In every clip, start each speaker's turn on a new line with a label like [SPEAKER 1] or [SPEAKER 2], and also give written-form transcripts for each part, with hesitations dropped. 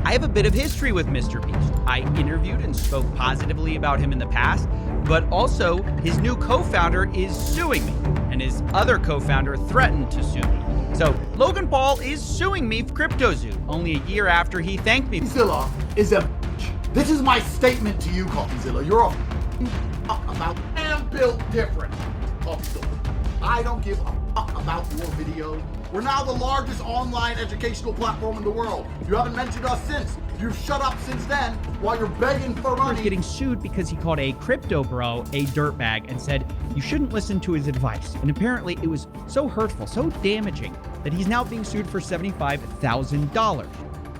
[SPEAKER 1] I have a bit of history with MrBeast. I interviewed and spoke positively about him in the past, but also his new co-founder is suing me, and his other co-founder threatened to sue me. So Logan Paul is suing me for CryptoZoo only a year after he thanked me.
[SPEAKER 2] Coffeezilla is a bitch. This is my statement to you, Coffeezilla. You're a about and built different, Coffeezilla. I don't give a about your video. We're now the largest online educational platform in the world. You haven't mentioned us since. You've shut up since then while you're begging for money.
[SPEAKER 1] He's getting sued because he called a crypto bro a dirtbag and said you shouldn't listen to his advice. And apparently it was so hurtful, so damaging, that he's now being sued for $75,000.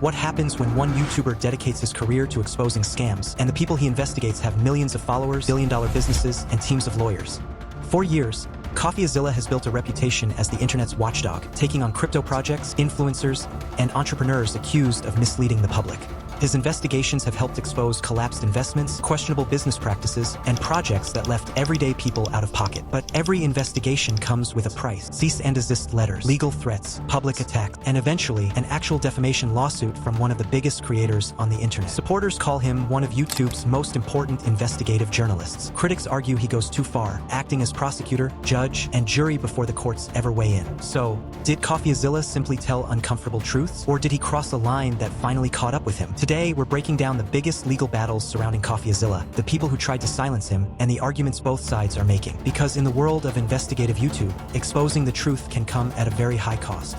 [SPEAKER 3] What happens when one YouTuber dedicates his career to exposing scams, and the people he investigates have millions of followers, billion-dollar businesses, and teams of lawyers? For years, Coffeezilla has built a reputation as the internet's watchdog, taking on crypto projects, influencers, and entrepreneurs accused of misleading the public. His investigations have helped expose collapsed investments, questionable business practices, and projects that left everyday people out of pocket. But every investigation comes with a price. Cease-and-desist letters, legal threats, public attacks, and eventually an actual defamation lawsuit from one of the biggest creators on the internet. Supporters call him one of YouTube's most important investigative journalists. Critics argue he goes too far, acting as prosecutor, judge, and jury before the courts ever weigh in. So, did Coffeezilla simply tell uncomfortable truths, or did he cross a line that finally caught up with him? Today, we're breaking down the biggest legal battles surrounding Coffeezilla, the people who tried to silence him, and the arguments both sides are making. Because in the world of investigative YouTube, exposing the truth can come at a very high cost.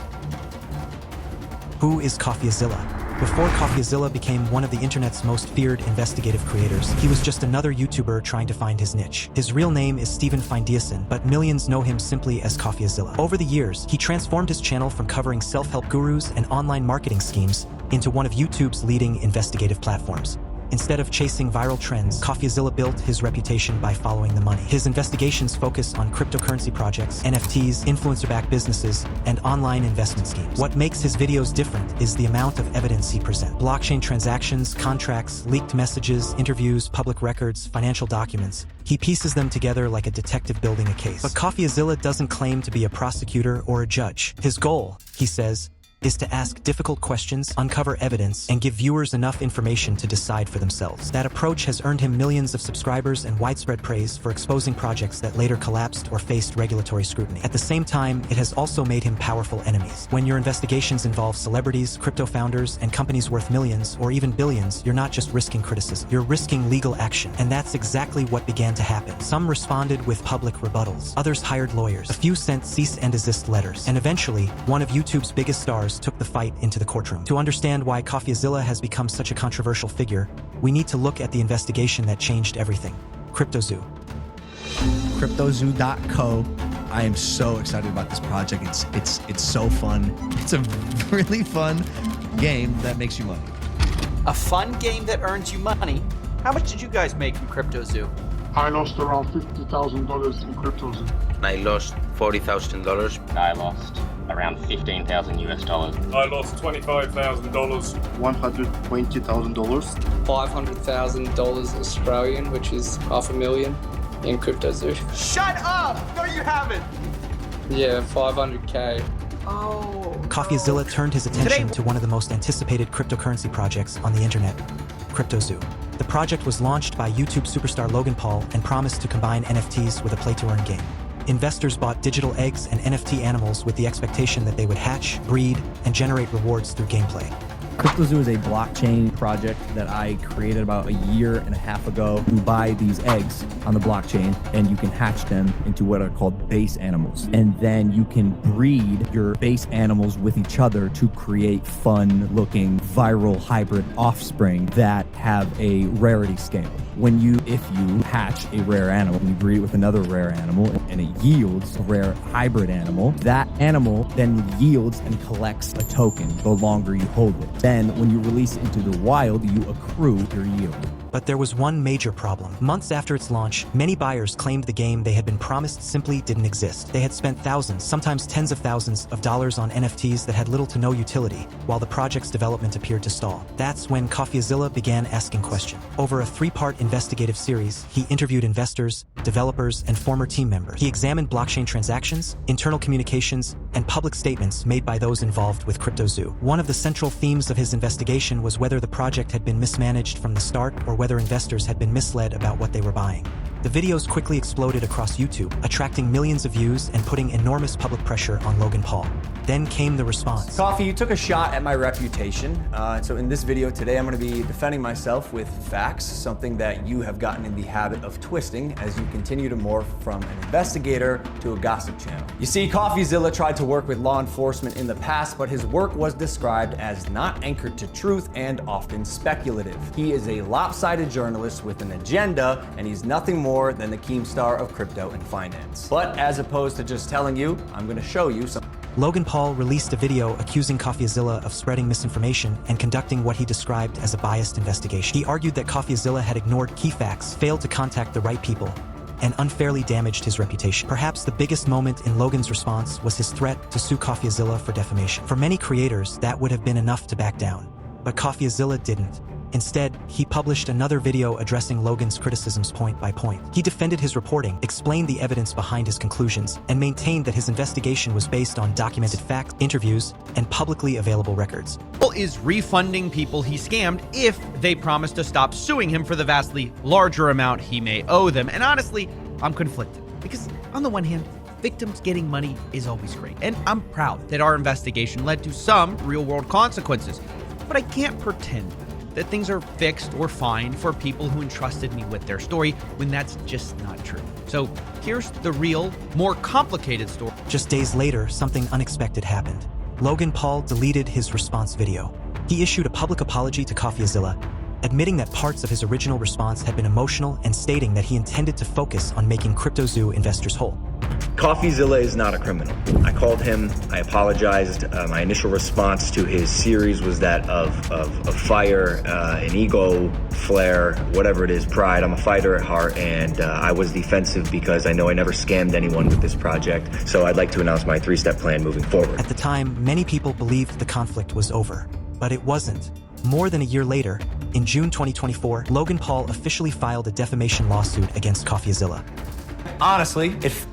[SPEAKER 3] Who is Coffeezilla? Before Coffeezilla became one of the internet's most feared investigative creators, he was just another YouTuber trying to find his niche. His real name is Steven Findiason, but millions know him simply as Coffeezilla. Over the years, he transformed his channel from covering self-help gurus and online marketing schemes into one of YouTube's leading investigative platforms. Instead of chasing viral trends, Coffeezilla built his reputation by following the money. His investigations focus on cryptocurrency projects, NFTs, influencer-backed businesses, and online investment schemes. What makes his videos different is the amount of evidence he presents. Blockchain transactions, contracts, leaked messages, interviews, public records, financial documents. He pieces them together like a detective building a case. But Coffeezilla doesn't claim to be a prosecutor or a judge. His goal, he says, is to ask difficult questions, uncover evidence, and give viewers enough information to decide for themselves. That approach has earned him millions of subscribers and widespread praise for exposing projects that later collapsed or faced regulatory scrutiny. At the same time, it has also made him powerful enemies. When your investigations involve celebrities, crypto founders, and companies worth millions or even billions, you're not just risking criticism, you're risking legal action. And that's exactly what began to happen. Some responded with public rebuttals. Others hired lawyers. A few sent cease-and-desist letters. And eventually, one of YouTube's biggest stars took the fight into the courtroom. To understand why Coffeezilla has become such a controversial figure, we need to look at the investigation that changed everything. CryptoZoo.
[SPEAKER 4] CryptoZoo.co. I am so excited about this project. It's so fun. It's a really fun game that makes you money.
[SPEAKER 1] A fun game that earns you money. How much did you guys make from CryptoZoo?
[SPEAKER 5] I lost around $50,000 in CryptoZoo.
[SPEAKER 6] I lost $40,000.
[SPEAKER 7] I lost around $15,000 US dollars.
[SPEAKER 8] I lost $25,000.
[SPEAKER 5] $120,000.
[SPEAKER 9] $500,000 Australian, which is $500,000 in CryptoZoo.
[SPEAKER 1] Shut up! No, you haven't!
[SPEAKER 9] Yeah, 500K.
[SPEAKER 1] Oh.
[SPEAKER 3] Coffeezilla turned his attention to one of the most anticipated cryptocurrency projects on the internet, CryptoZoo. The project was launched by YouTube superstar Logan Paul and promised to combine NFTs with a play-to-earn game. Investors bought digital eggs and NFT animals with the expectation that they would hatch, breed, and generate rewards through gameplay.
[SPEAKER 10] CryptoZoo is a blockchain project that I created about a year and a half ago. You buy these eggs on the blockchain and you can hatch them into what are called base animals. And then you can breed your base animals with each other to create fun looking viral hybrid offspring that have a rarity scale. If you hatch a rare animal and you breed it with another rare animal and it yields a rare hybrid animal, that animal then yields and collects a token the longer you hold it. Then when you release it into the wild, you accrue your yield.
[SPEAKER 3] But there was one major problem. Months after its launch, many buyers claimed the game they had been promised simply didn't exist. They had spent thousands, sometimes tens of thousands of dollars on NFTs that had little to no utility, while the project's development appeared to stall. That's when Coffeezilla began asking questions. Over a 3-part investigative series, he interviewed investors, developers, and former team members. He examined blockchain transactions, internal communications, and public statements made by those involved with CryptoZoo. One of the central themes of his investigation was whether the project had been mismanaged from the start or whether investors had been misled about what they were buying. The videos quickly exploded across YouTube, attracting millions of views and putting enormous public pressure on Logan Paul. Then came the response.
[SPEAKER 11] Coffee, you took a shot at my reputation. So in this video today, I'm going to be defending myself with facts, something that you have gotten in the habit of twisting as you continue to morph from an investigator to a gossip channel. You see, Coffeezilla tried to work with law enforcement in the past, but his work was described as not anchored to truth and often speculative. He is a lopsided journalist with an agenda, and he's nothing more than the Keemstar of crypto and finance. But as opposed to just telling you, I'm going to show you some.
[SPEAKER 3] Logan Paul released a video accusing Coffeezilla of spreading misinformation and conducting what he described as a biased investigation. He argued that Coffeezilla had ignored key facts, failed to contact the right people, and unfairly damaged his reputation. Perhaps the biggest moment in Logan's response was his threat to sue Coffeezilla for defamation. For many creators, that would have been enough to back down, but Coffeezilla didn't. Instead, he published another video addressing Logan's criticisms point by point. He defended his reporting, explained the evidence behind his conclusions, and maintained that his investigation was based on documented facts, interviews, and publicly available records.
[SPEAKER 1] Paul is refunding people he scammed if they promise to stop suing him for the vastly larger amount he may owe them. And honestly, I'm conflicted because on the one hand, victims getting money is always great, and I'm proud that our investigation led to some real-world consequences. But I can't pretend that things are fixed or fine for people who entrusted me with their story when that's just not true. So here's the real, more complicated story.
[SPEAKER 3] Just days later, something unexpected happened. Logan Paul deleted his response video. He issued a public apology to Coffeezilla, admitting that parts of his original response had been emotional and stating that he intended to focus on making CryptoZoo investors whole.
[SPEAKER 12] Coffeezilla is not a criminal. I called him, I apologized. My initial response to his series was that of fire, an ego flare, whatever it is, pride. I'm a fighter at heart, and I was defensive because I know I never scammed anyone with this project. So I'd like to announce my three-step plan moving forward.
[SPEAKER 3] At the time, many people believed the conflict was over, but it wasn't. More than a year later, in June 2024, Logan Paul officially filed a defamation lawsuit against Coffeezilla.
[SPEAKER 11] Honestly, it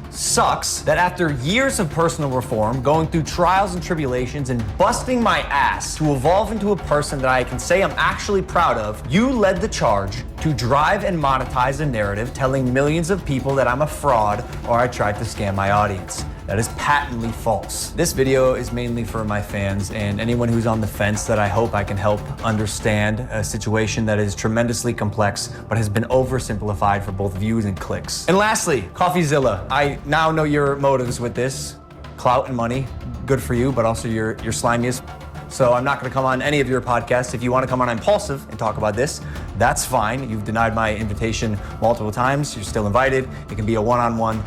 [SPEAKER 11] sucks that after years of personal reform, going through trials and tribulations, and busting my ass to evolve into a person that I can say I'm actually proud of, you led the charge to drive and monetize a narrative telling millions of people that I'm a fraud or I tried to scam my audience. That is patently false. This video is mainly for my fans and anyone who's on the fence that I hope I can help understand a situation that is tremendously complex but has been oversimplified for both views and clicks. And lastly, Coffeezilla, I now know your motives with this. Clout and money, good for you, but also you're slimy as so I'm not gonna come on any of your podcasts. If you wanna come on Impulsive and talk about this, that's fine. You've denied my invitation multiple times. You're still invited. It can be a one-on-one.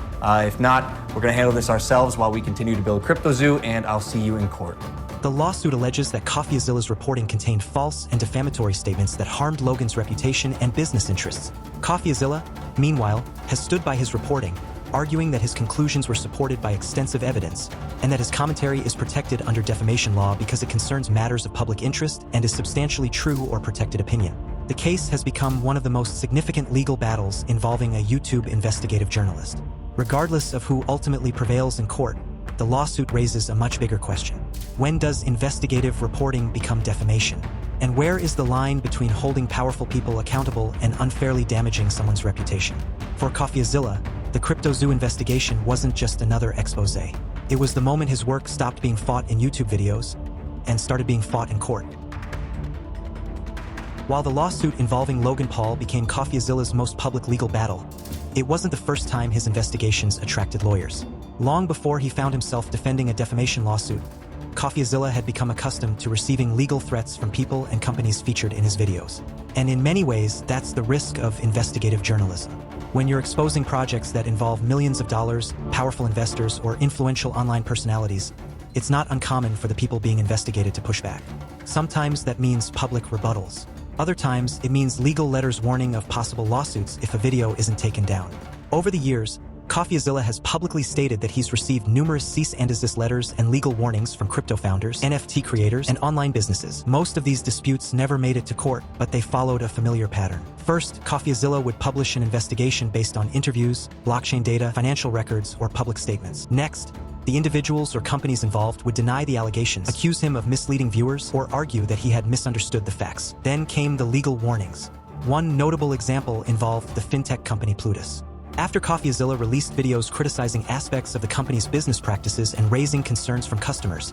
[SPEAKER 11] If not, we're gonna handle this ourselves while we continue to build CryptoZoo, and I'll see you in court.
[SPEAKER 3] The lawsuit alleges that Coffeezilla's reporting contained false and defamatory statements that harmed Logan's reputation and business interests. Coffeezilla, meanwhile, has stood by his reporting, arguing that his conclusions were supported by extensive evidence, and that his commentary is protected under defamation law because it concerns matters of public interest and is substantially true or protected opinion. The case has become one of the most significant legal battles involving a YouTube investigative journalist. Regardless of who ultimately prevails in court, the lawsuit raises a much bigger question. When does investigative reporting become defamation? And where is the line between holding powerful people accountable and unfairly damaging someone's reputation? For Coffeezilla, the CryptoZoo investigation wasn't just another expose. It was the moment his work stopped being fought in YouTube videos and started being fought in court. While the lawsuit involving Logan Paul became Coffeezilla's most public legal battle, it wasn't the first time his investigations attracted lawyers. Long before he found himself defending a defamation lawsuit, Coffeezilla had become accustomed to receiving legal threats from people and companies featured in his videos. And in many ways, that's the risk of investigative journalism. When you're exposing projects that involve millions of dollars, powerful investors, or influential online personalities, it's not uncommon for the people being investigated to push back. Sometimes that means public rebuttals. Other times, it means legal letters warning of possible lawsuits if a video isn't taken down. Over the years, Coffeezilla has publicly stated that he's received numerous cease-and-desist letters and legal warnings from crypto founders, NFT creators, and online businesses. Most of these disputes never made it to court, but they followed a familiar pattern. First, Coffeezilla would publish an investigation based on interviews, blockchain data, financial records, or public statements. Next, The individuals or companies involved would deny the allegations, accuse him of misleading viewers, or argue that he had misunderstood the facts. Then came the legal warnings. One notable example involved the fintech company Plutus. After Coffeezilla released videos criticizing aspects of the company's business practices and raising concerns from customers,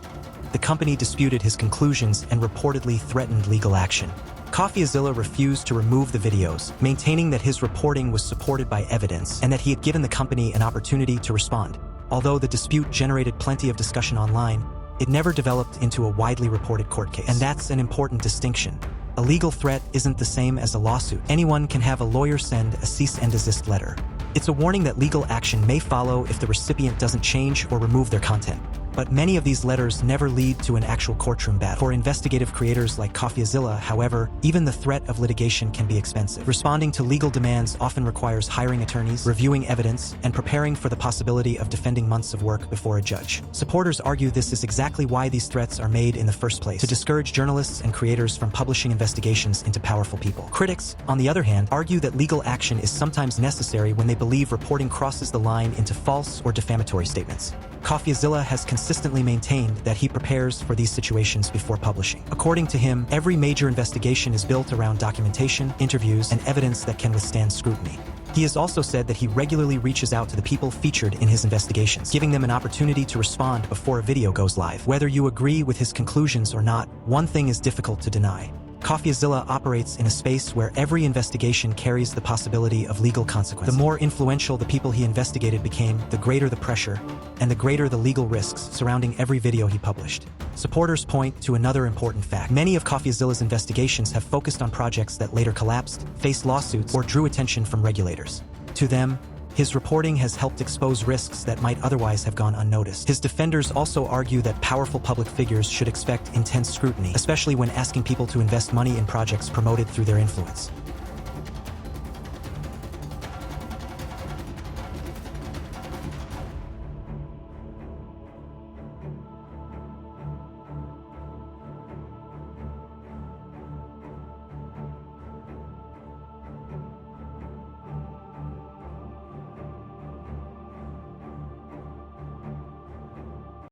[SPEAKER 3] the company disputed his conclusions and reportedly threatened legal action. Coffeezilla refused to remove the videos, maintaining that his reporting was supported by evidence and that he had given the company an opportunity to respond. Although the dispute generated plenty of discussion online, it never developed into a widely reported court case. And that's an important distinction. A legal threat isn't the same as a lawsuit. Anyone can have a lawyer send a cease-and-desist letter. It's a warning that legal action may follow if the recipient doesn't change or remove their content. But many of these letters never lead to an actual courtroom battle. For investigative creators like Coffeezilla, however, even the threat of litigation can be expensive. Responding to legal demands often requires hiring attorneys, reviewing evidence, and preparing for the possibility of defending months of work before a judge. Supporters argue this is exactly why these threats are made in the first place, to discourage journalists and creators from publishing investigations into powerful people. Critics, on the other hand, argue that legal action is sometimes necessary when they believe reporting crosses the line into false or defamatory statements. Coffeezilla has consistently maintained that he prepares for these situations before publishing. According to him, every major investigation is built around documentation, interviews, and evidence that can withstand scrutiny. He has also said that he regularly reaches out to the people featured in his investigations, giving them an opportunity to respond before a video goes live. Whether you agree with his conclusions or not, one thing is difficult to deny. Coffeezilla operates in a space where every investigation carries the possibility of legal consequences. The more influential the people he investigated became, the greater the pressure, and the greater the legal risks surrounding every video he published. Supporters point to another important fact. Many of Coffeezilla's investigations have focused on projects that later collapsed, faced lawsuits, or drew attention from regulators. To them, his reporting has helped expose risks that might otherwise have gone unnoticed. His defenders also argue that powerful public figures should expect intense scrutiny, especially when asking people to invest money in projects promoted through their influence.